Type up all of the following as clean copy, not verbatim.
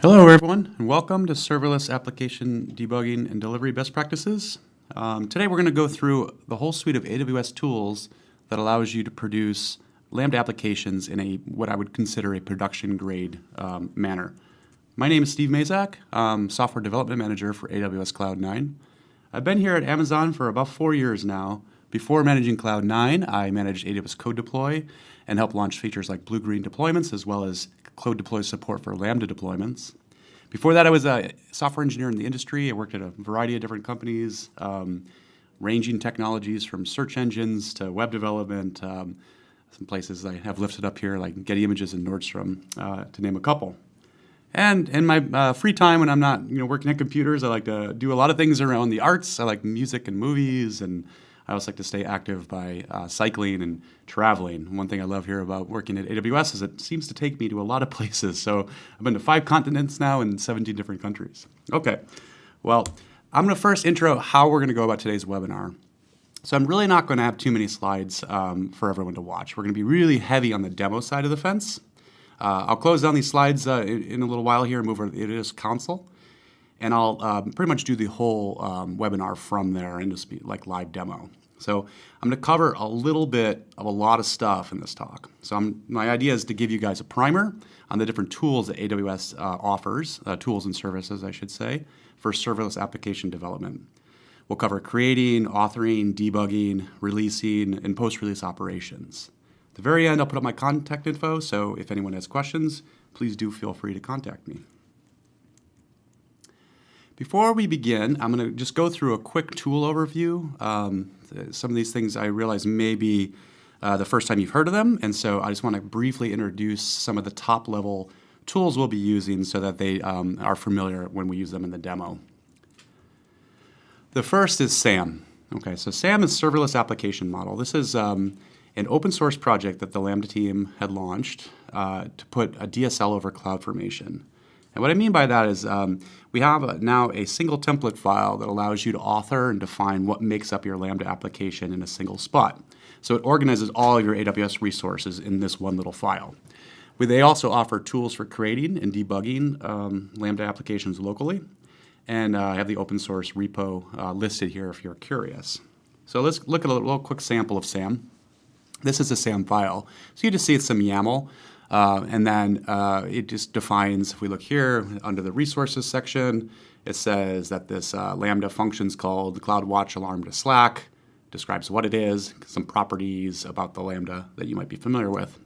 Hello, everyone, and welcome to Serverless Application Debugging and Delivery Best Practices. Today, we're going to go through the whole suite of AWS tools that allows you to produce Lambda applications in what I would consider a production-grade manner. My name is Steve Mayszak. I'm Software Development Manager for AWS Cloud9. I've been here at Amazon for about 4 years now. Before managing Cloud9, I managed AWS CodeDeploy and helped launch features like blue-green deployments as well as CodeDeploy support for Lambda deployments. Before that, I was a software engineer in the industry. I worked at a variety of different companies, ranging technologies from search engines to web development. Some places I have lifted up here, like Getty Images and Nordstrom, to name a couple. And in my free time, when I'm not working at computers, I like to do a lot of things around the arts. I like music and movies, and I also like to stay active by cycling and traveling. One thing I love here about working at AWS is it seems to take me to a lot of places. So I've been to 5 continents now and 17 different countries. Okay, well, I'm going to first intro how we're going to go about today's webinar. So I'm really not going to have too many slides for everyone to watch. We're going to be really heavy on the demo side of the fence. I'll close down these slides in a little while here and move over to the AWS console. And I'll pretty much do the whole webinar from there and just be like live demo. So I'm going to cover a little bit of a lot of stuff in this talk. So my idea is to give you guys a primer on the different tools that AWS offers, tools and services, I should say, for serverless application development. We'll cover creating, authoring, debugging, releasing, and post-release operations. At the very end, I'll put up my contact info, so if anyone has questions, please do feel free to contact me. Before we begin, I'm going to just go through a quick tool overview. Some of these things I realize may be the first time you've heard of them, and so I just want to briefly introduce some of the top-level tools we'll be using so that they are familiar when we use them in the demo. The first is SAM. Okay, so SAM is Serverless Application Model. This is an open source project that the Lambda team had launched to put a DSL over CloudFormation. And what I mean by that is we have now a single template file that allows you to author and define what makes up your Lambda application in a single spot. So it organizes all of your AWS resources in this one little file. They also offer tools for creating and debugging Lambda applications locally. And I have the open source repo listed here if you're curious. So let's look at a little quick sample of SAM. This is a SAM file. So you just see it's some YAML. And then it just defines, if we look here under the resources section, it says that this Lambda function is called the CloudWatch alarm to Slack, describes what it is, some properties about the Lambda that you might be familiar with.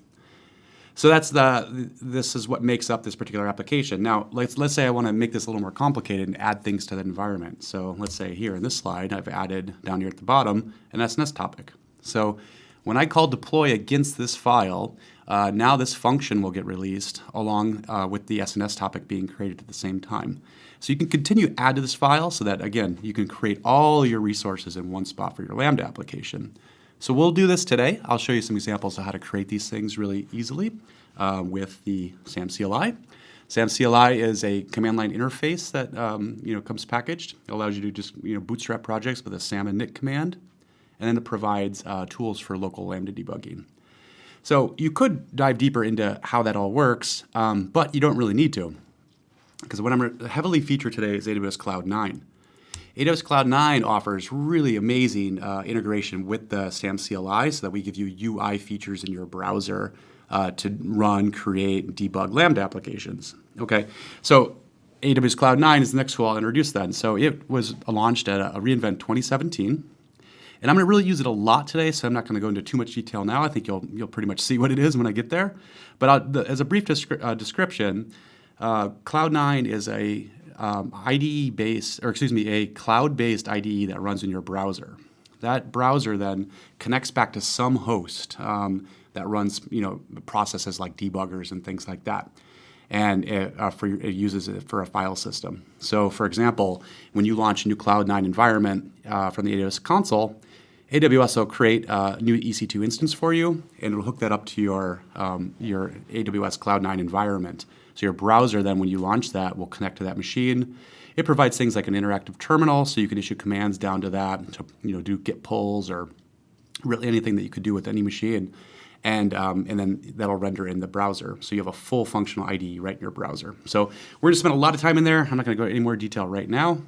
So this is what makes up this particular application. Now, let's say I want to make this a little more complicated and add things to the environment. So let's say here in this slide, I've added down here at the bottom an SNS topic. So when I call deploy against this file, now this function will get released along with the SNS topic being created at the same time. So you can continue to add to this file so that, again, you can create all your resources in one spot for your Lambda application. So we'll do this today. I'll show you some examples of how to create these things really easily with the SAM CLI. SAM CLI is a command line interface that comes packaged. It allows you to just bootstrap projects with a SAM init command. And then it provides tools for local Lambda debugging. So you could dive deeper into how that all works, but you don't really need to. Because what I'm going to heavily feature today is AWS Cloud9. AWS Cloud9 offers really amazing integration with the SAM CLI so that we give you UI features in your browser to run, create, debug Lambda applications. Okay, so AWS Cloud9 is the next tool I'll introduce then. So it was launched at a reInvent 2017. And I'm going to really use it a lot today, so I'm not going to go into too much detail now. I think you'll pretty much see what it is when I get there. But as a brief description, Cloud9 is a a cloud-based IDE that runs in your browser. That browser then connects back to some host that runs processes like debuggers and things like that. And it uses it for a file system. So, for example, when you launch a new Cloud9 environment from the AWS console, AWS will create a new EC2 instance for you, and it'll hook that up to your AWS Cloud9 environment. So your browser then, when you launch that, will connect to that machine. It provides things like an interactive terminal, so you can issue commands down to that to do git pulls or really anything that you could do with any machine. and then that'll render in the browser. So you have a full functional IDE right in your browser. So we're going to spend a lot of time in there. I'm not going to go into any more detail right now,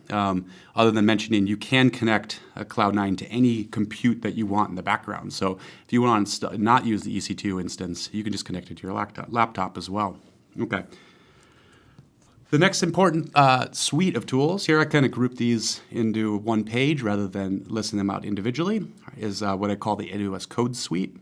other than mentioning you can connect a Cloud9 to any compute that you want in the background. So if you want to not use the EC2 instance, you can just connect it to your laptop as well. Okay. The next important suite of tools, here I kind of group these into one page rather than listing them out individually, is what I call the AWS CodeSuite.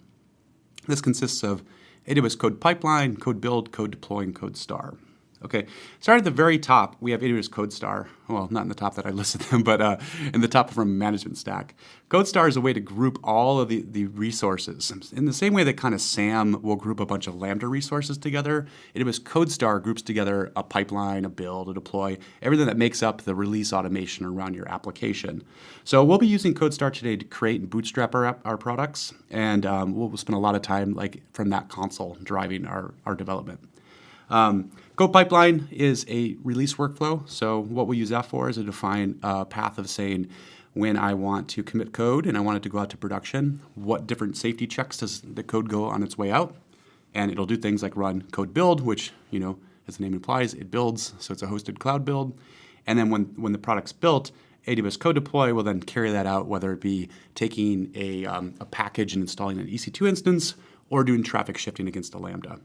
This consists of AWS Code Pipeline, Code Build, Code Deploy, and CodeStar. Okay, starting at the very top, we have AWS CodeStar. Well, not in the top that I listed them, but in the top from management stack. CodeStar is a way to group all of the resources. In the same way that kind of SAM will group a bunch of Lambda resources together, AWS CodeStar groups together a pipeline, a build, a deploy, everything that makes up the release automation around your application. So we'll be using CodeStar today to create and bootstrap our products, and we'll spend a lot of time from that console driving our development. Code pipeline is a release workflow. So what we use that for is to define a path of saying when I want to commit code and I want it to go out to production, what different safety checks does the code go on its way out? And it'll do things like run code build, which, as the name implies, it builds. So it's a hosted cloud build. And then when the product's built, AWS Code Deploy will then carry that out, whether it be taking a package and installing an EC2 instance or doing traffic shifting against a Lambda.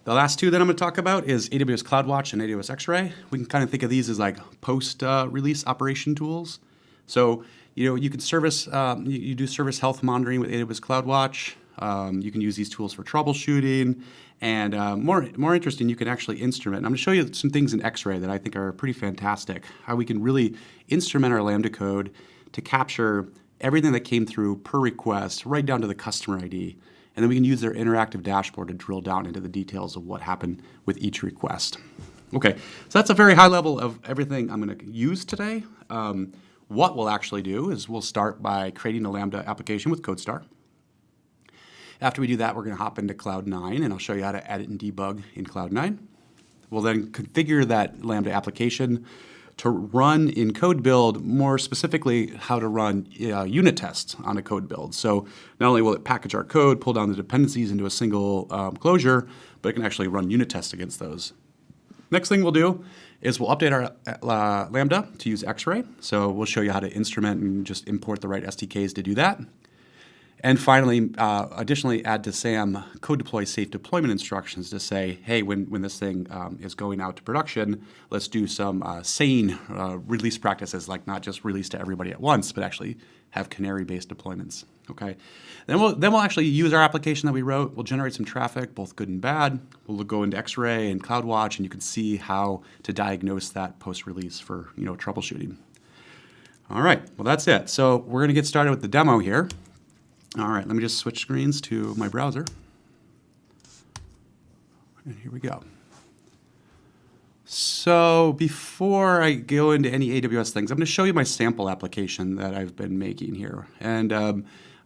The last two that I'm going to talk about is AWS CloudWatch and AWS X-Ray. We can kind of think of these as like post-release operation tools. So, you can service, you do service health monitoring with AWS CloudWatch. You can use these tools for troubleshooting. And more interesting, you can actually instrument. And I'm going to show you some things in X-Ray that I think are pretty fantastic. How we can really instrument our Lambda code to capture everything that came through per request, right down to the customer ID. And then we can use their interactive dashboard to drill down into the details of what happened with each request. Okay, so that's a very high level of everything I'm going to use today. What we'll actually do is we'll start by creating a Lambda application with CodeStar. After we do that, we're going to hop into Cloud9, and I'll show you how to edit and debug in Cloud9. We'll then configure that Lambda application to run in code build, more specifically how to run unit tests on a code build. So not only will it package our code, pull down the dependencies into a single closure, but it can actually run unit tests against those. Next thing we'll do is we'll update our Lambda to use X-Ray. So we'll show you how to instrument and just import the right SDKs to do that. And finally, additionally, add to SAM code deploy safe deployment instructions to say, hey, when this thing is going out to production, let's do some sane release practices, like not just release to everybody at once, but actually have canary-based deployments. Okay. Then we'll actually use our application that we wrote. We'll generate some traffic, both good and bad. We'll go into X-Ray and CloudWatch, and you can see how to diagnose that post-release for troubleshooting. All right. Well, that's it. So we're going to get started with the demo here. All right, let me just switch screens to my browser. And here we go. So before I go into any AWS things, I'm going to show you my sample application that I've been making here. And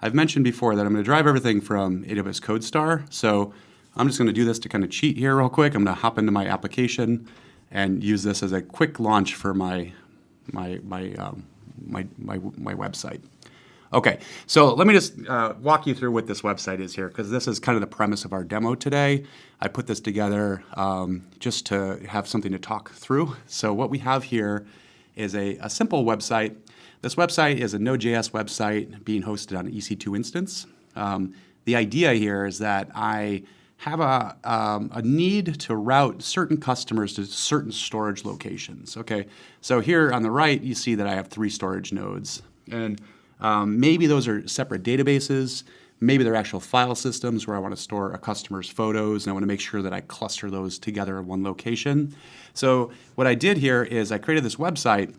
I've mentioned before that I'm going to drive everything from AWS CodeStar. So I'm just going to do this to kind of cheat here real quick. I'm going to hop into my application and use this as a quick launch for my website. Okay, so let me just walk you through what this website is here, because this is kind of the premise of our demo today. I put this together just to have something to talk through. So what we have here is a simple website. This website is a Node.js website being hosted on an EC2 instance. The idea here is that I have a need to route certain customers to certain storage locations. Okay, so here on the right, you see that I have 3 storage nodes. And maybe those are separate databases. Maybe they're actual file systems where I want to store a customer's photos, and I want to make sure that I cluster those together in one location. So what I did here is I created this website,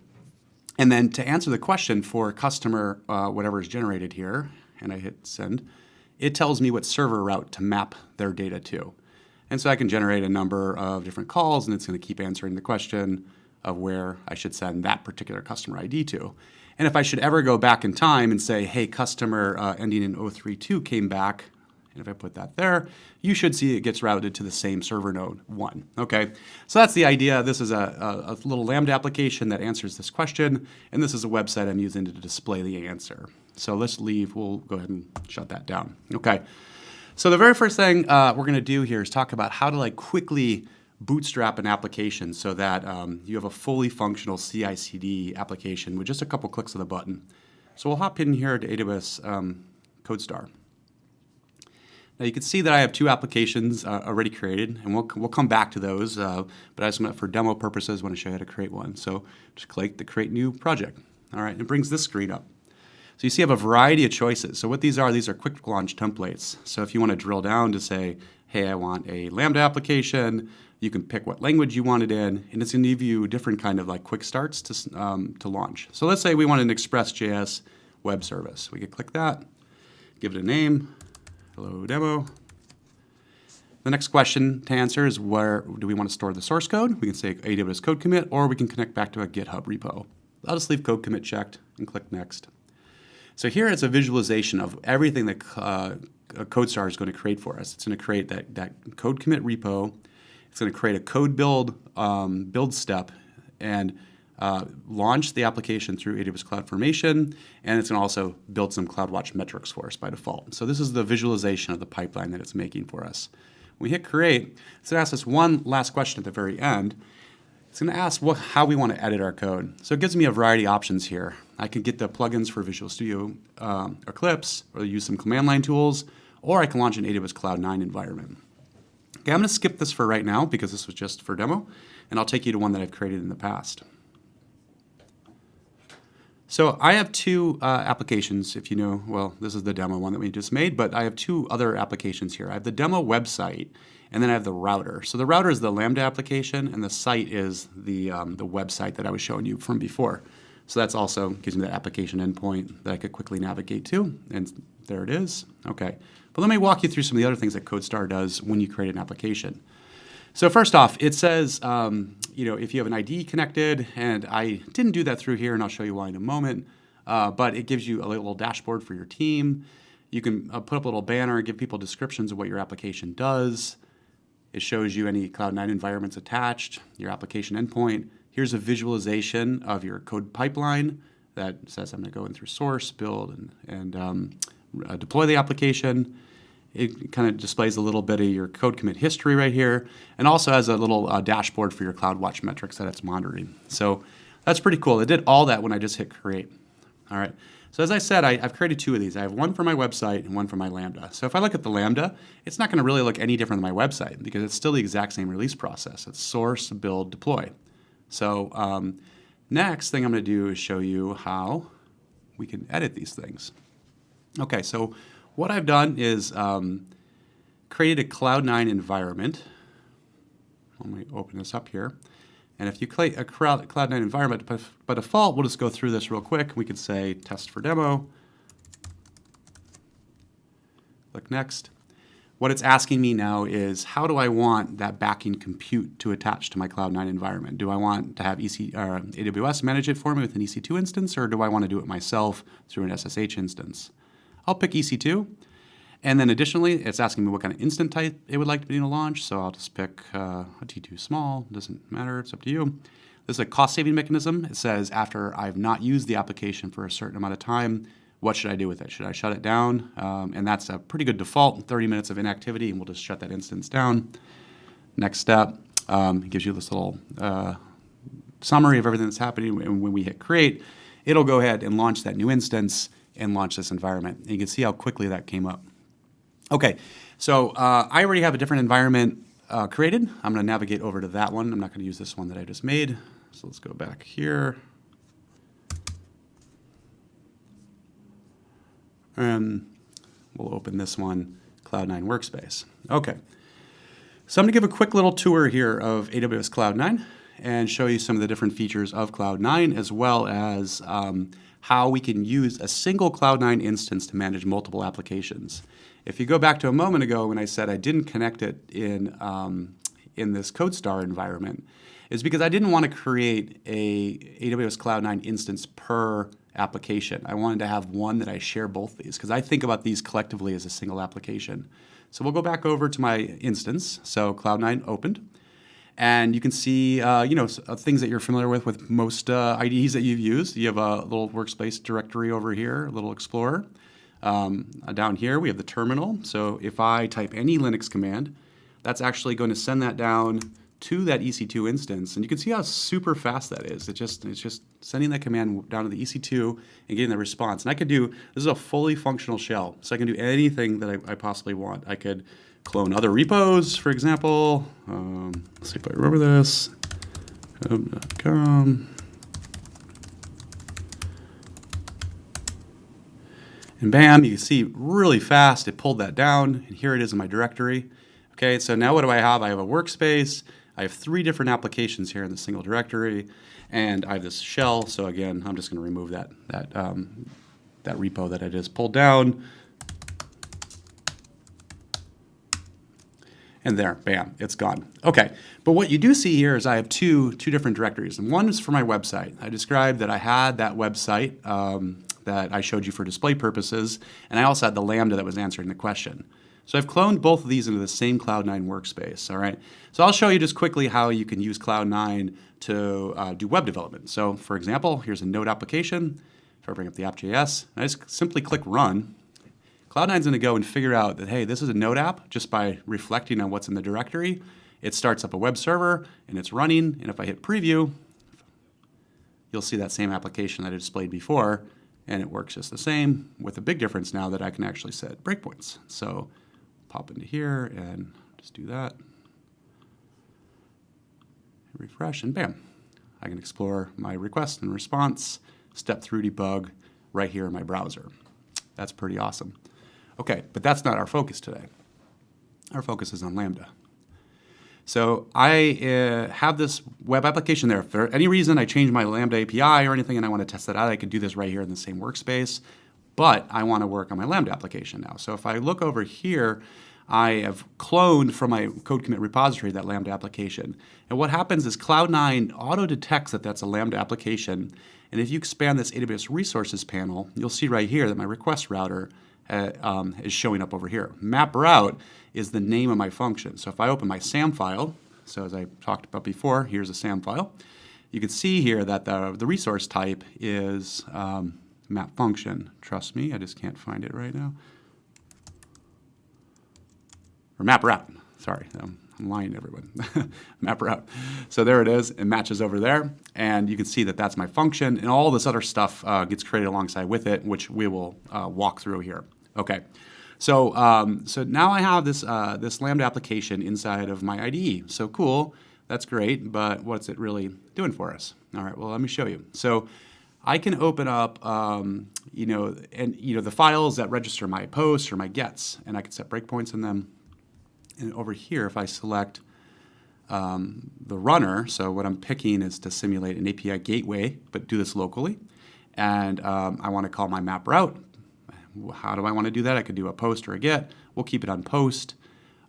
and then to answer the question for customer, whatever is generated here, and I hit send, it tells me what server route to map their data to. And so I can generate a number of different calls, and it's going to keep answering the question of where I should send that particular customer ID to. And if I should ever go back in time and say, hey, customer ending in 032 came back, and if I put that there, you should see it gets routed to the same server node 1. Okay, so that's the idea. This is a little Lambda application that answers this question, and this is a website I'm using to display the answer. So let's leave. We'll go ahead and shut that down. Okay. So the very first thing we're going to do here is talk about how to quickly bootstrap an application so that you have a fully functional CI/CD application with just a couple clicks of the button. So we'll hop in here to AWS CodeStar. Now you can see that I have two applications already created, and we'll come back to those, but I just for demo purposes want to show you how to create one. So just click the Create New Project. All right, it brings this screen up. So you see I have a variety of choices. So what these are quick launch templates. So if you want to drill down to say, hey, I want a Lambda application, you can pick what language you want it in, and it's going to give you different kind of quick starts to launch. So let's say we want an Express.js web service. We could click that, give it a name, hello demo. The next question to answer is where do we want to store the source code? We can say AWS code commit, or we can connect back to a GitHub repo. I'll just leave code commit checked and click next. So here it's a visualization of everything that CodeStar is going to create for us. It's going to create that code commit repo. It's going to create a code build step and launch the application through AWS CloudFormation, and it's going to also build some CloudWatch metrics for us by default. So this is the visualization of the pipeline that it's making for us. When we hit create, it's going to ask us one last question at the very end. It's going to ask how we want to edit our code. So it gives me a variety of options here. I can get the plugins for Visual Studio Eclipse, or use some command line tools, or I can launch an AWS Cloud9 environment. Okay, I'm going to skip this for right now because this was just for demo, and I'll take you to one that I've created in the past. So I have two applications, if you know, well, this is the demo one that we just made, but I have two other applications here. I have the demo website, and then I have the router. So the router is the Lambda application, and the site is the website that I was showing you from before. So that's also gives me that application endpoint that I could quickly navigate to, and there it is. Okay, but let me walk you through some of the other things that CodeStar does when you create an application. So first off, it says, if you have an IDE connected, and I didn't do that through here, and I'll show you why in a moment, but it gives you a little dashboard for your team. You can put up a little banner, give people descriptions of what your application does. It shows you any Cloud9 environments attached, your application endpoint. Here's a visualization of your code pipeline that says I'm going to go in through source, build, and deploy the application. It kind of displays a little bit of your code commit history right here, and also has a little dashboard for your CloudWatch metrics that it's monitoring. So that's pretty cool. It did all that when I just hit create. All right. So as I said, I've created two of these. I have one for my website and one for my Lambda. So if I look at the Lambda, it's not going to really look any different than my website because it's still the exact same release process. It's source, build, deploy. So next thing I'm going to do is show you how we can edit these things. Okay, so what I've done is created a Cloud9 environment. Let me open this up here. And if you create a Cloud9 environment, by default, we'll just go through this real quick. We could say test for demo. Click next. What it's asking me now is how do I want that backing compute to attach to my Cloud9 environment? Do I want to have AWS manage it for me with an EC2 instance, or do I want to do it myself through an SSH instance? I'll pick EC2. And then additionally, it's asking me what kind of instant type it would like to be in a launch. So I'll just pick a T2 small. Doesn't matter. It's up to you. This is a cost-saving mechanism. It says after I've not used the application for a certain amount of time, what should I do with it? Should I shut it down? And that's a pretty good default, 30 minutes of inactivity, and we'll just shut that instance down. Next step, it gives you this little summary of everything that's happening. And when we hit create, it'll go ahead and launch that new instance and launch this environment. And you can see how quickly that came up. Okay, so I already have a different environment created. I'm going to navigate over to that one. I'm not going to use this one that I just made. So let's go back here. And we'll open this one, Cloud9 Workspace. Okay, so I'm going to give a quick little tour here of AWS Cloud9 and show you some of the different features of Cloud9, as well as how we can use a single Cloud9 instance to manage multiple applications. If you go back to a moment ago when I said I didn't connect it in this CodeStar environment, is because I didn't want to create a AWS Cloud9 instance per application. I wanted to have one that I share both these because I think about these collectively as a single application. So we'll go back over to my instance. So Cloud9 opened. And you can see, things that you're familiar with most IDEs that you've used. You have a little workspace directory over here, a little explorer. Down here, we have the terminal. So if I type any Linux command, that's actually going to send that down to that EC2 instance. And you can see how super fast that is. It's just sending that command down to the EC2 and getting the response. And this is a fully functional shell. So I can do anything that I possibly want. I could clone other repos, for example. Let's see if I remember this. Code.com. And bam, you can see really fast it pulled that down, and here it is in my directory. Okay, so now what do I have? I have a workspace. I have 3 different applications here in the single directory, and I have this shell. So again, I'm just going to remove that repo that I just pulled down. And there, bam, it's gone. Okay, but what you do see here is I have two different directories, and one is for my website. I described that I had that website that I showed you for display purposes, and I also had the Lambda that was answering the question. So I've cloned both of these into the same Cloud9 workspace, all right? So I'll show you just quickly how you can use Cloud9 to do web development. So for example, here's a Node application. If I bring up the app.js, I just simply click run. Cloud9 is going to go and figure out that, hey, this is a Node app just by reflecting on what's in the directory. It starts up a web server, and it's running. And if I hit preview, you'll see that same application that I displayed before, and it works just the same, with a big difference now that I can actually set breakpoints. So pop into here and just do that. Refresh, and bam. I can explore my request and response, step through debug right here in my browser. That's pretty awesome. Okay, but that's not our focus today. Our focus is on Lambda. So I have this web application there. If for any reason I change my Lambda API or anything and I want to test that out, I could do this right here in the same workspace. But I want to work on my Lambda application now. So if I look over here, I have cloned from my code commit repository that Lambda application. And what happens is Cloud9 auto-detects that that's a Lambda application. And if you expand this AWS resources panel, you'll see right here that my request router is showing up over here. Map route is the name of my function. So if I open my SAM file, so as I talked about before, here's a SAM file. You can see here that the resource type is map function. Trust me, I just can't find it right now. Or map route. Sorry, I'm lying to everyone. Map route. So there it is. It matches over there. And you can see that that's my function. And all this other stuff gets created alongside with it, which we will walk through here. Okay. So now I have this Lambda application inside of my IDE. So cool. That's great. But what's it really doing for us? All right. Well, let me show you. So I can open up, the files that register my posts or my gets, and I can set breakpoints in them. And over here, if I select the runner, so what I'm picking is to simulate an API gateway, but do this locally. And I want to call my map route. How do I want to do that? I could do a post or a get. We'll keep it on post.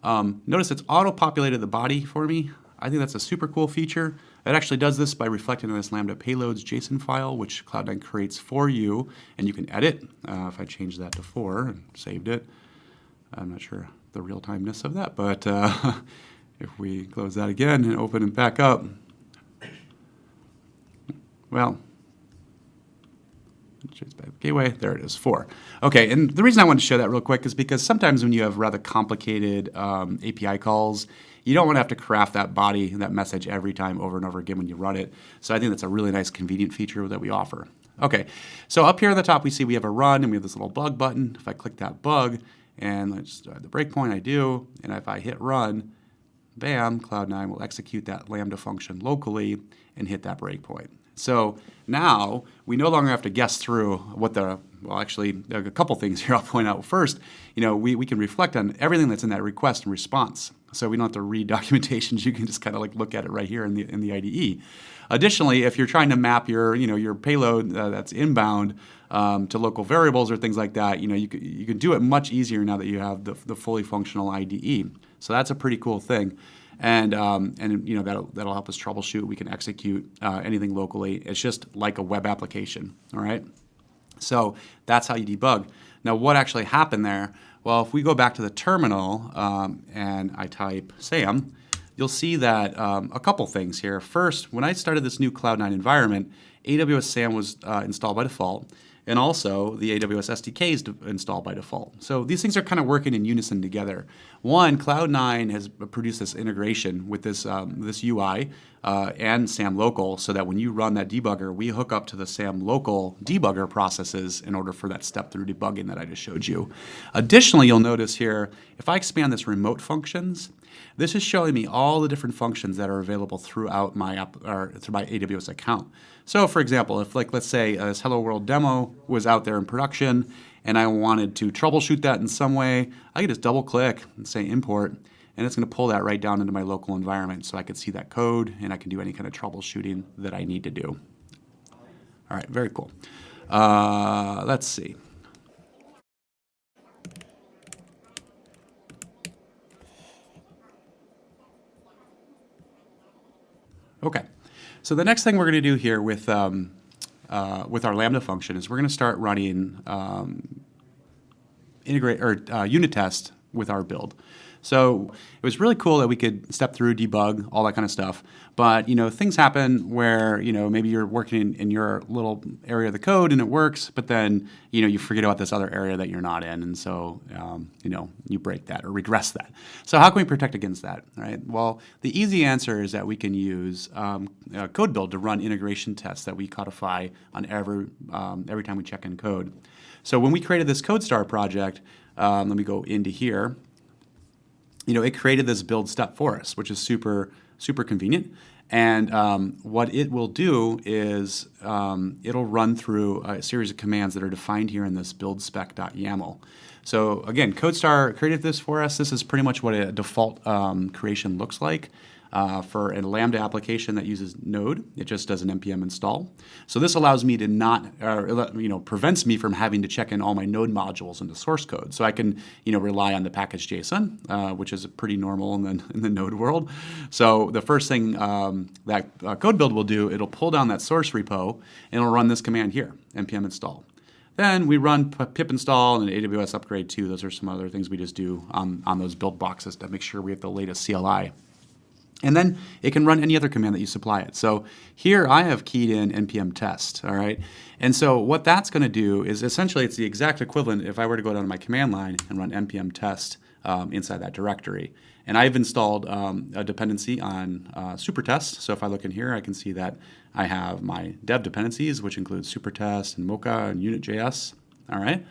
Notice it's auto-populated the body for me. I think that's a super cool feature. It actually does this by reflecting on this Lambda payloads JSON file, which Cloud9 creates for you, and you can edit. If I change that to 4 and saved it, I'm not sure the real-timeness of that, but if we close that again and open it back up, well, gateway, there it is, 4. Okay, and the reason I wanted to show that real quick is because sometimes when you have rather complicated API calls, you don't want to have to craft that body, that message every time over and over again when you run it. So I think that's a really nice, convenient feature that we offer. Okay, so up here at the top we see we have a run and we have this little bug button. If I click that bug, and let's start the breakpoint, I do, and if I hit run, bam, Cloud9 will execute that Lambda function locally and hit that breakpoint. So now we no longer have to guess through what actually, there are a couple things here I'll point out. First, we can reflect on everything that's in that request and response. So we don't have to read documentations. You can just kind of like look at it right here in the IDE. Additionally, if you're trying to map your payload that's inbound to local variables or things like that, you can do it much easier now that you have the fully functional IDE. So that's a pretty cool thing. And that'll help us troubleshoot. We can execute anything locally. It's just like a web application, all right? So that's how you debug. Now, what actually happened there? Well, if we go back to the terminal and I type SAM, you'll see that a couple things here. First, when I started this new Cloud9 environment, AWS SAM was installed by default, and also the AWS SDK is installed by default. So these things are kind of working in unison together. One, Cloud9 has produced this integration with this, this UI and SAM local, so that when you run that debugger, we hook up to the SAM local debugger processes in order for that step-through debugging that I just showed you. Additionally, you'll notice here, if I expand this remote functions, this is showing me all the different functions that are available throughout my through my AWS account. So for example, if let's say this Hello World demo was out there in production and I wanted to troubleshoot that in some way, I could just double click and say import, and it's going to pull that right down into my local environment so I can see that code and I can do any kind of troubleshooting that I need to do. All right, very cool. Let's see. Okay, so the next thing we're going to do here with our Lambda function is we're going to start running unit test with our build. So it was really cool that we could step through, debug, all that kind of stuff. But things happen where maybe you're working in your little area of the code and it works, but then you forget about this other area that you're not in, and so you break that or regress that. So how can we protect against that? Right? Well, the easy answer is that we can use code build to run integration tests that we codify on every time we check in code. So when we created this CodeStar project, let me go into here. It created this build step for us, which is super convenient. And what it will do is it'll run through a series of commands that are defined here in this build spec.yaml. So again, CodeStar created this for us. This is pretty much what a default creation looks like. For a Lambda application that uses Node, it just does an npm install. So this allows me to not, prevents me from having to check in all my Node modules into source code. So I can, rely on the package JSON, which is pretty normal in the Node world. So the first thing that code build will do, it'll pull down that source repo and it'll run this command here, npm install. Then we run pip install and AWS upgrade too. Those are some other things we just do on those build boxes to make sure we have the latest CLI. And then it can run any other command that you supply it. So here I have keyed in npm test, all right? And so what that's going to do is essentially it's the exact equivalent if I were to go down to my command line and run npm test inside that directory. And I've installed a dependency on supertest. So if I look in here, I can see that I have my dev dependencies, which include supertest and Mocha and unit.js, all right?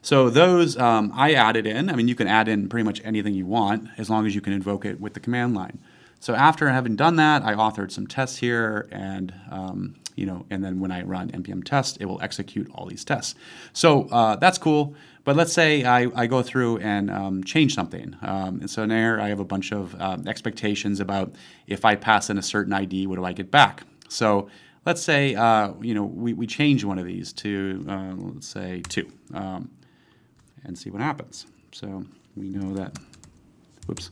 So those I added in. I mean, you can add in pretty much anything you want as long as you can invoke it with the command line. So after having done that, I authored some tests here, and and then when I run npm test, it will execute all these tests. So that's cool. But let's say I go through and change something, and so there I have a bunch of expectations about if I pass in a certain ID, what do I get back? So let's say we change one of these to let's say 2, and see what happens. So we know that. Whoops.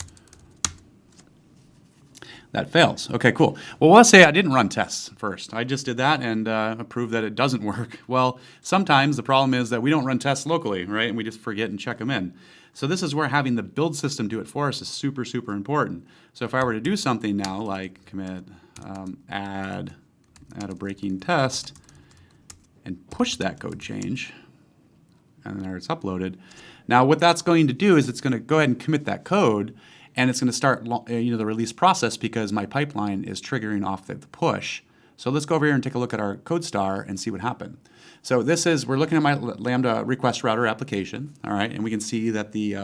That fails. Okay, cool. Well, let's say I didn't run tests first. I just did that and proved that it doesn't work. Well, sometimes the problem is that we don't run tests locally, right? And we just forget and check them in. So this is where having the build system do it for us is super important. So if I were to do something now, like commit add a breaking test and push that code change, and there it's uploaded. Now what that's going to do is it's going to go ahead and commit that code, and it's going to start the release process because my pipeline is triggering off the push. So let's go over here and take a look at our CodeStar and see what happened. So we're looking at my Lambda request router application, all right, and we can see that the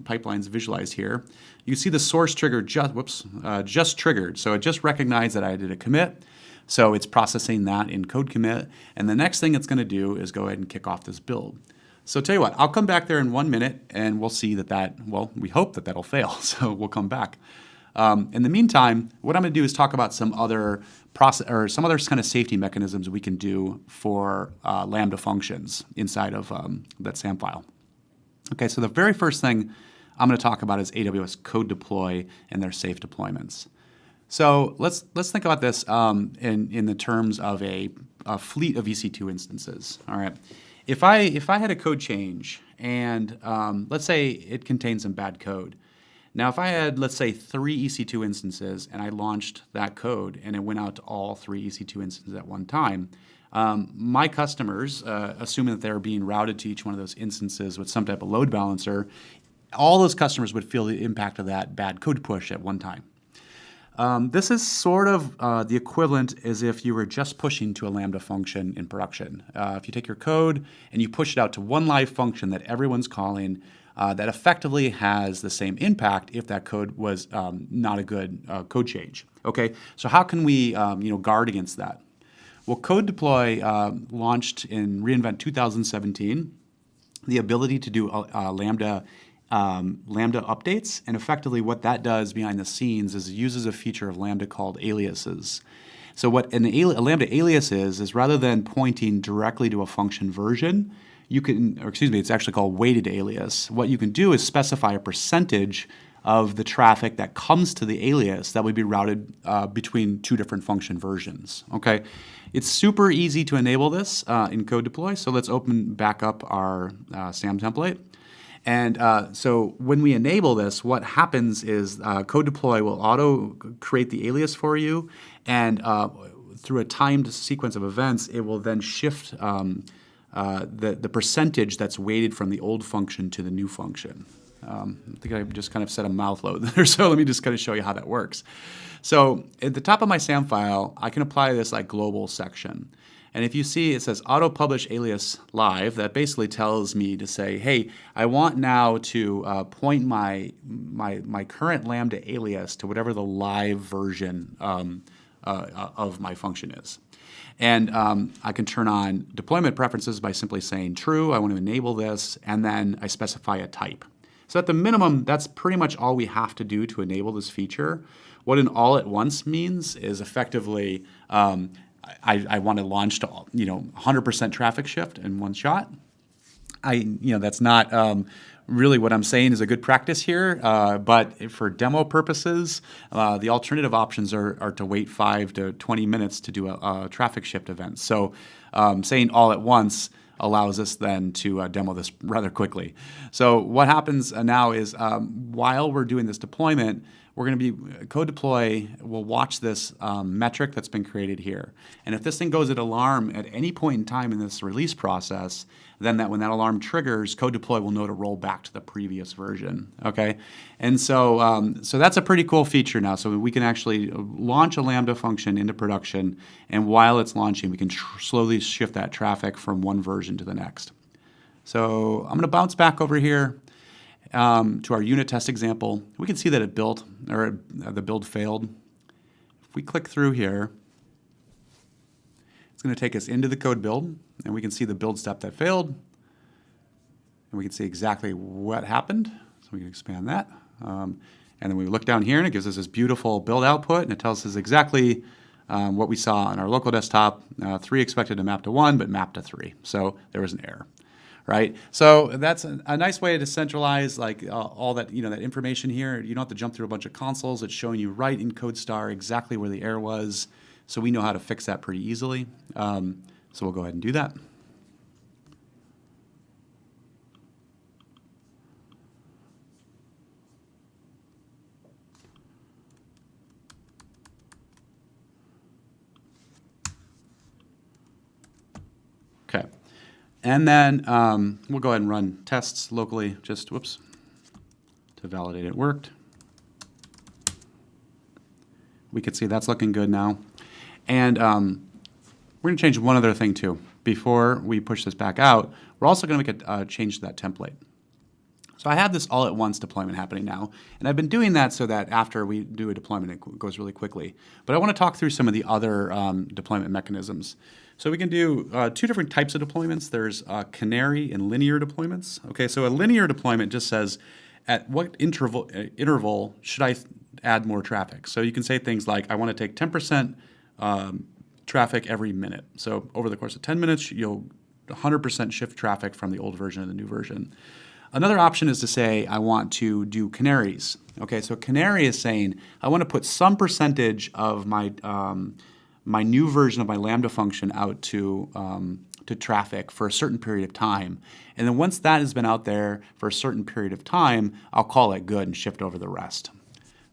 pipeline's visualized here. You see the source trigger just triggered. So it just recognized that I did a commit. So it's processing that in code commit, and the next thing it's going to do is go ahead and kick off this build. So tell you what, I'll come back there in 1 minute and we'll see we hope that that'll fail. So we'll come back. In the meantime, what I'm going to do is talk about some other kind of safety mechanisms we can do for Lambda functions inside of that SAM file. Okay, so the very first thing I'm going to talk about is AWS Code Deploy and their safe deployments. So let's think about this in the terms of a fleet of EC2 instances. All right. If I had a code change and let's say it contains some bad code, Now, if I had, let's say, 3 EC2 instances and I launched that code and it went out to all 3 EC2 instances at one time, my customers, assuming that they're being routed to each one of those instances with some type of load balancer, all those customers would feel the impact of that bad code push at one time. This is sort of the equivalent as if you were just pushing to a Lambda function in production. If you take your code and you push it out to one live function that everyone's calling, that effectively has the same impact if that code was not a good code change. Okay, so how can we guard against that? Well, Code Deploy launched in reInvent 2017, the ability to do Lambda updates, and effectively what that does behind the scenes is it uses a feature of Lambda called aliases. So what a Lambda alias is rather than pointing directly to a function version, it's actually called weighted alias. What you can do is specify a percentage of the traffic that comes to the alias that would be routed between 2 different function versions. Okay, it's super easy to enable this in Code Deploy. So let's open back up our SAM template. And so when we enable this, what happens is Code Deploy will auto create the alias for you, and through a timed sequence of events, it will then shift the percentage that's weighted from the old function to the new function. I think I just kind of said a mouth load there, so let me just kind of show you how that works. So at the top of my SAM file, I can apply this like global section. And if you see it says auto publish alias live, that basically tells me to say, hey, I want now to point my current Lambda alias to whatever the live version of my function is. And I can turn on deployment preferences by simply saying true, I want to enable this, and then I specify a type. So at the minimum, that's pretty much all we have to do to enable this feature. What an all at once means is effectively I want to launch to 100% traffic shift in one shot. That's not really what I'm saying is a good practice here, but for demo purposes, the alternative options are to wait 5 to 20 minutes to do a traffic shift event. So saying all at once allows us then to demo this rather quickly. So what happens now is while we're doing this deployment, we're going to be, Code Deploy will watch this metric that's been created here. And if this thing goes at alarm at any point in time in this release process, then when that alarm triggers, Code Deploy will know to roll back to the previous version, okay? And so, so that's a pretty cool feature now. So we can actually launch a Lambda function into production, and while it's launching, we can slowly shift that traffic from one version to the next. So I'm going to bounce back over here to our unit test example. We can see that it built, or the build failed. If we click through here, it's going to take us into the code build, and we can see the build step that failed, and we can see exactly what happened. So we can expand that. And then we look down here, and it gives us this beautiful build output, and it tells us exactly what we saw on our local desktop. 3 expected to map to 1, but mapped to 3. So there was an error. Right, so that's a nice way to centralize all that that information here. You don't have to jump through a bunch of consoles. It's showing you right in CodeStar exactly where the error was, so we know how to fix that pretty easily. So we'll go ahead and do that. Okay. And then we'll go ahead and run tests locally, just, to validate it worked. We can see that's looking good now. And we're going to change one other thing too. Before we push this back out, we're also going to make a change to that template. So I have this all-at-once deployment happening now, and I've been doing that so that after we do a deployment, it goes really quickly. But I want to talk through some of the other deployment mechanisms. So we can do 2 different types of deployments. There's canary and linear deployments. Okay, so a linear deployment just says, at what interval should I add more traffic? So you can say things like, I want to take 10% traffic every minute. So over the course of 10 minutes, you'll 100% shift traffic from the old version to the new version. Another option is to say, I want to do canaries. Okay, so canary is saying, I want to put some percentage of my my new version of my Lambda function out to to traffic for a certain period of time. And then once that has been out there for a certain period of time, I'll call it good and shift over the rest.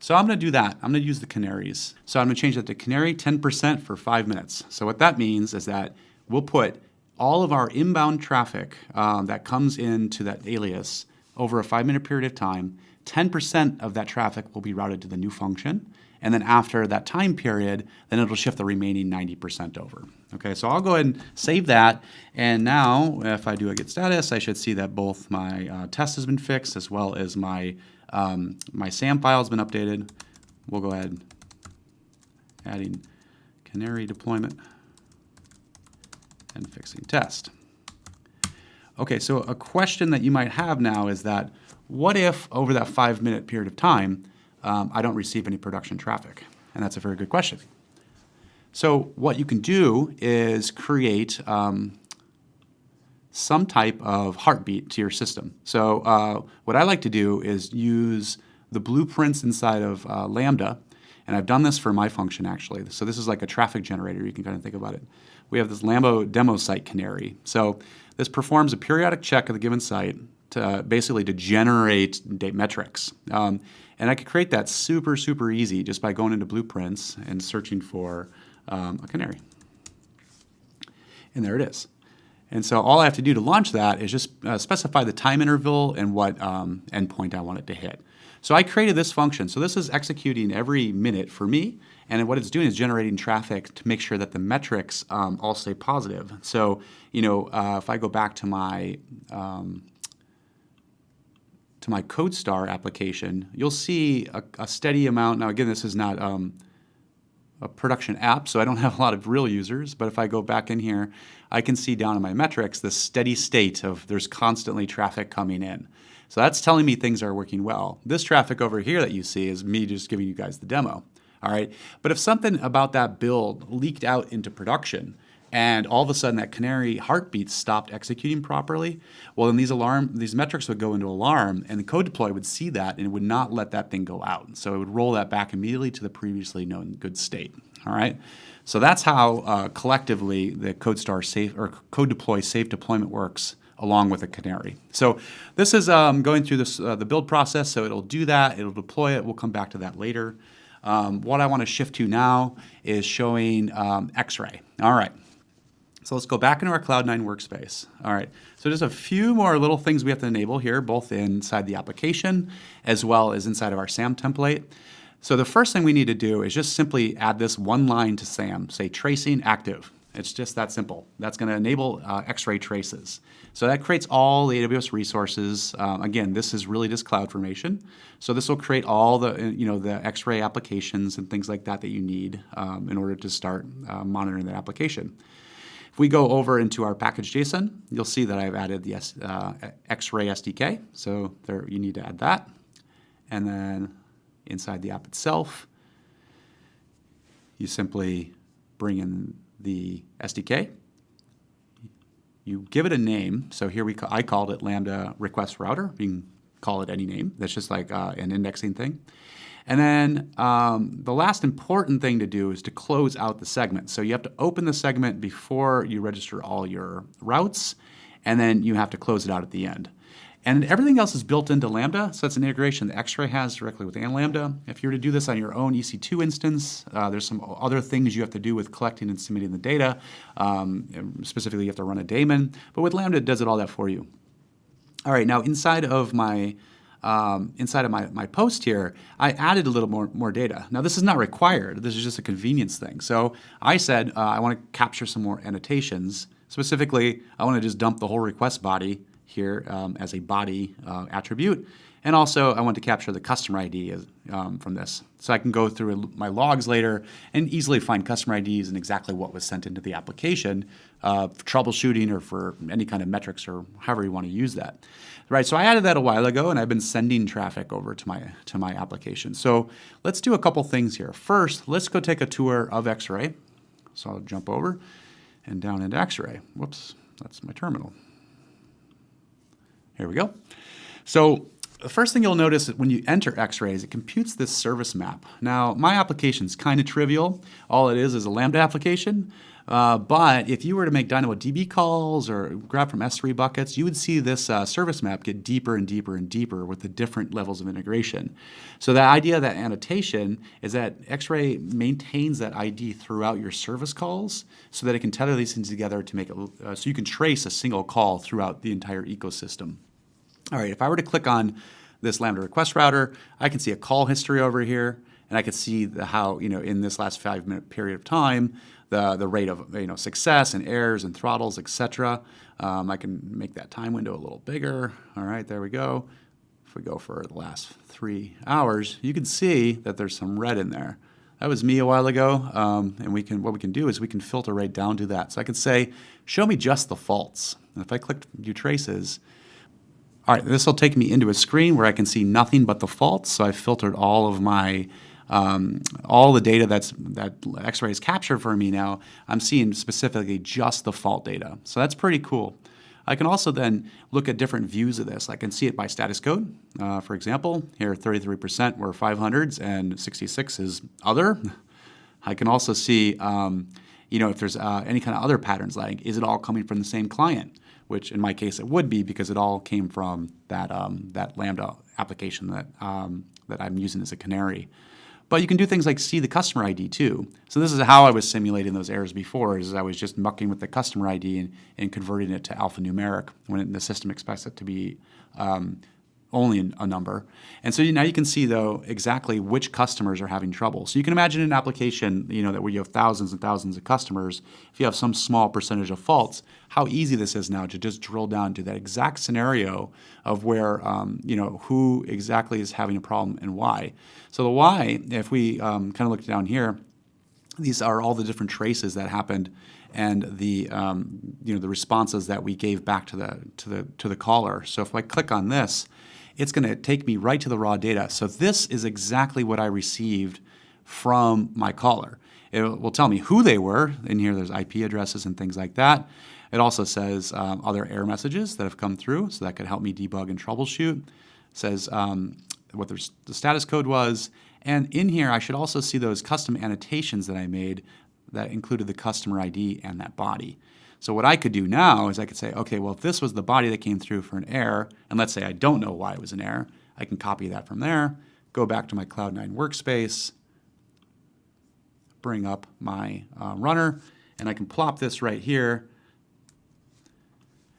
So I'm going to do that. I'm going to use the canaries. So I'm going to change that to canary 10% for 5 minutes. So what that means is that we'll put all of our inbound traffic that comes into that alias over a 5-minute period of time, 10% of that traffic will be routed to the new function. And then after that time period, then it'll shift the remaining 90% over. Okay, so I'll go ahead and save that. And now if I do a git status, I should see that both my test has been fixed as well as my SAM file has been updated. We'll go ahead adding canary deployment and fixing test. Okay, so a question that you might have now is that what if over that 5-minute period of time, I don't receive any production traffic? And that's a very good question. So what you can do is create some type of heartbeat to your system. So what I like to do is use the blueprints inside of Lambda, and I've done this for my function actually. So this is like a traffic generator, you can kind of think about it. We have this Lambda demo site canary. So this performs a periodic check of the given site to basically to generate date metrics. And I could create that super, super easy just by going into blueprints and searching for a canary. And there it is. And so all I have to do to launch that is just specify the time interval and what endpoint I want it to hit. So I created this function. So this is executing every minute for me. And what it's doing is generating traffic to make sure that the metrics all stay positive. So, if I go back to my CodeStar application, you'll see a steady amount. Now, again, this is not a production app, so I don't have a lot of real users. But if I go back in here, I can see down in my metrics the steady state of there's constantly traffic coming in. So that's telling me things are working well. This traffic over here that you see is me just giving you guys the demo. All right. But if something about that build leaked out into production and all of a sudden that canary heartbeat stopped executing properly, well, then these metrics would go into alarm, and the code deploy would see that and it would not let that thing go out. So it would roll that back immediately to the previously known good state. All right. So that's how collectively the CodeStar safe or code deploy safe deployment works along with a canary. So this is going through this the build process. So it'll do that. It'll deploy it. We'll come back to that later. What I want to shift to now is showing XRay. All right. So let's go back into our Cloud9 workspace. All right. So there's a few more little things we have to enable here, both inside the application as well as inside of our SAM template. So the first thing we need to do is just simply add this one line to SAM, say tracing active. It's just that simple. That's going to enable XRay traces. So that creates all the AWS resources. Again, this is really just CloudFormation. So this will create all the the XRay applications and things like that that you need in order to start monitoring that application. If we go over into our package.json, you'll see that I've added the XRay SDK. So there you need to add that. And then inside the app itself, you simply bring in the SDK. You give it a name. So here I called it Lambda Request Router. You can call it any name. That's just like an indexing thing. And then the last important thing to do is to close out the segment. So you have to open the segment before you register all your routes, and then you have to close it out at the end. And everything else is built into Lambda, so it's an integration that XRay has directly with Lambda. If you were to do this on your own EC2 instance, there's some other things you have to do with collecting and submitting the data. Specifically, you have to run a daemon. But with Lambda, it does it all that for you. All right, now inside of my post here, I added a little more data. Now, this is not required. This is just a convenience thing. So I said I want to capture some more annotations. Specifically, I want to just dump the whole request body here as a body attribute. And also, I want to capture the customer ID from this. So I can go through my logs later and easily find customer IDs and exactly what was sent into the application for troubleshooting or for any kind of metrics or however you want to use that. Right, so I added that a while ago, and I've been sending traffic over to my application. So let's do a couple things here. First, let's go take a tour of XRay. So I'll jump over and down into XRay. Whoops, that's my terminal. Here we go. So the first thing you'll notice is when you enter XRay is it computes this service map. Now, my application is kind of trivial. All it is a Lambda application. But if you were to make DynamoDB calls or grab from S3 buckets, you would see this service map get deeper and deeper and deeper with the different levels of integration. So the idea of that annotation is that X-Ray maintains that ID throughout your service calls so that it can tether these things together to make it so you can trace a single call throughout the entire ecosystem. All right, if I were to click on this Lambda request router, I can see a call history over here, and I can see how, in this last 5-minute period of time, the rate of success and errors and throttles, etc. I can make that time window a little bigger. All right, there we go. If we go for the last 3 hours, you can see that there's some red in there. That was me a while ago, and what we can do is we can filter right down to that. So I could say, show me just the faults. And if I click View Traces, all right, this will take me into a screen where I can see nothing but the faults. So I've filtered all of my all the data that X-Ray has captured for me now. I'm seeing specifically just the fault data. So that's pretty cool. I can also then look at different views of this. I can see it by status code. For example, here 33% were 500s and 66 is other. I can also see if there's any kind of other patterns, like is it all coming from the same client? Which in my case it would be, because it all came from that Lambda application that I'm using as a canary. But you can do things like see the customer ID too. So this is how I was simulating those errors before, is I was just mucking with the customer ID and converting it to alphanumeric when the system expects it to be only a number. And so now you can see, though, exactly which customers are having trouble. So you can imagine an application, that where you have thousands and thousands of customers, if you have some small percentage of faults, how easy this is now to just drill down to that exact scenario of where, who exactly is having a problem and why. So the why, if we kind of look down here, these are all the different traces that happened and the the responses that we gave back to the caller. So if I click on this, it's going to take me right to the raw data. So this is exactly what I received from my caller. It will tell me who they were. In here, there's IP addresses and things like that. It also says other error messages that have come through, so that could help me debug and troubleshoot. It says what the status code was. And in here, I should also see those custom annotations that I made that included the customer ID and that body. So what I could do now is I could say, okay, well, if this was the body that came through for an error, and let's say I don't know why it was an error, I can copy that from there, go back to my Cloud9 workspace, bring up my runner, and I can plop this right here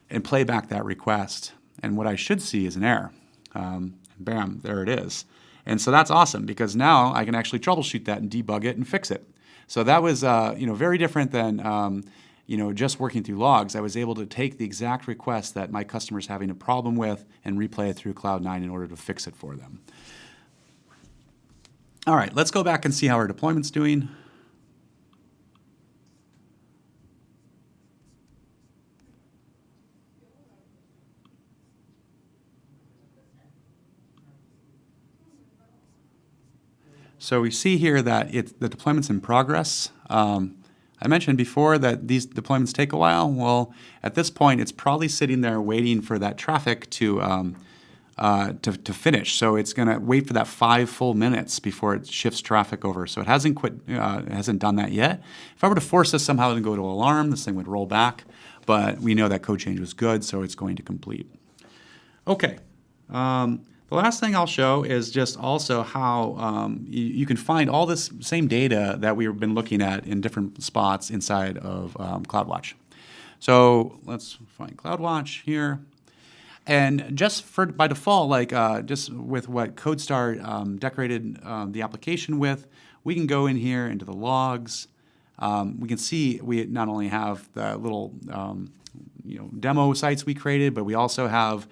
and play back that request. And what I should see is an error. Bam, there it is. And so that's awesome, because now I can actually troubleshoot that and debug it and fix it. So that was very different than just working through logs. I was able to take the exact request that my customer's having a problem with and replay it through Cloud9 in order to fix it for them. All right, let's go back and see how our deployment's doing. So we see here that the deployment's in progress. I mentioned before that these deployments take a while. Well, at this point, it's probably sitting there waiting for that traffic to finish. So it's going to wait for that 5 full minutes before it shifts traffic over. So it hasn't done that yet. If I were to force this somehow to go to alarm, this thing would roll back. But we know that code change was good, so it's going to complete. Okay. The last thing I'll show is just also how you can find all this same data that we've been looking at in different spots inside of CloudWatch. So let's find CloudWatch here. And just by default, just with what CodeStar decorated the application with, we can go in here into the logs. We can see we not only have the little demo sites we created, but we also have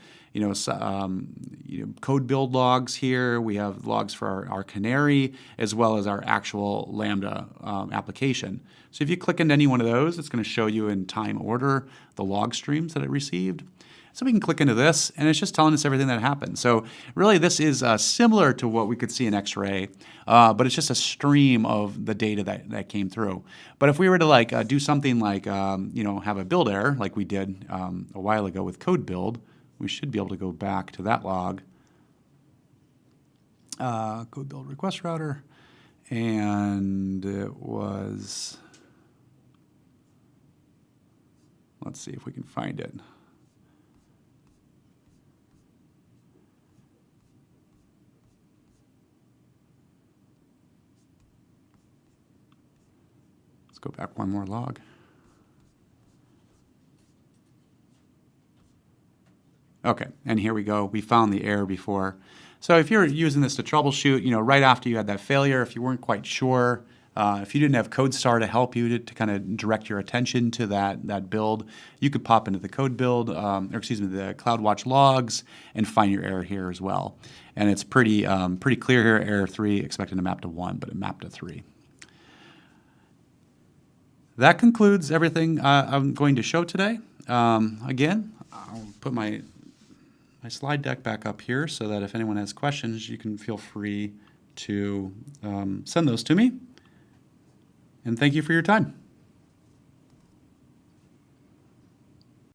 code build logs here. We have logs for our canary as well as our actual Lambda application. So if you click into any one of those, it's going to show you in time order the log streams that it received. So we can click into this, and it's just telling us everything that happened. So really, this is similar to what we could see in XRay, but it's just a stream of the data that came through. But if we were to do something like have a build error, like we did a while ago with code build, we should be able to go back to that log, code build request router, and it was Let's see if we can find it. Let's go back one more log. Okay, and here we go. We found the error before. So if you're using this to troubleshoot, right after you had that failure, if you weren't quite sure, if you didn't have CodeStar to help you to kind of direct your attention to that build, you could pop into the code build, the CloudWatch logs, and find your error here as well. And it's pretty clear here. Error 3 expected to map to 1, but it mapped to 3. That concludes everything I'm going to show today. Again, I'll put my slide deck back up here so that if anyone has questions, you can feel free to send those to me. And thank you for your time.